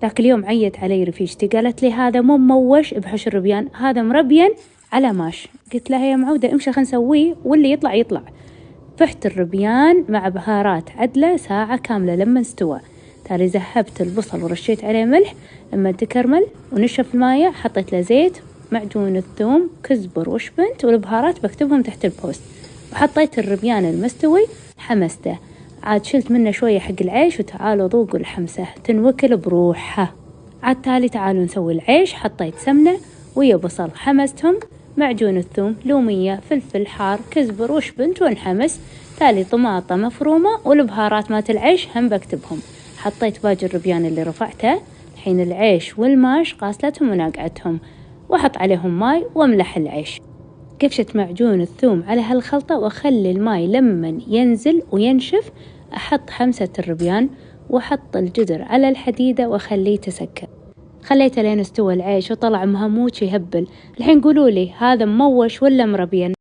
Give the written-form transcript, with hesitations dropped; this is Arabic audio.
ذاك اليوم عيت علي رفيجتي قالت لي هذا مو مموش بحوش الربيان، هذا مربين على ماش. قلت لها يا معودة امشي خلينا نسويه واللي يطلع يطلع. فحت الربيان مع بهارات عدلة ساعة كاملة لما استوى. تالي ذهبت البصل ورشيت عليه ملح. لما تكرمل ونشف المايه حطيت له زيت، معجون الثوم، كزبر وشبنت، والبهارات بكتبهم تحت البوست. وحطيت الربيان المستوي حمسته، عاد شلت منه شوية حق العيش وتعالوا ذوقوا الحمسة تنوكل بروحها. عاد تالي تعالوا نسوي العيش. حطيت سمنة ويا بصل حمستهم، معجون الثوم، لومية، فلفل حار، كزبر وشبنت ونحمس. تالي طماطة مفرومة والبهارات مات العيش هم بكتبهم. حطيت باقي الربيان اللي رفعته. الحين العيش والماش غاسلتهم وناقعتهم، وأحط عليهم ماي واملح العيش. كبشة معجون الثوم على هالخلطة وأخلي الماي لما ينزل وينشف. أحط حمسة الربيان وأحط الجدر على الحديدة وأخليه يتسكر. خليته لين استوى العيش وطلع مهموش يهبل. الحين قولوا لي هذا مموش ولا مربين؟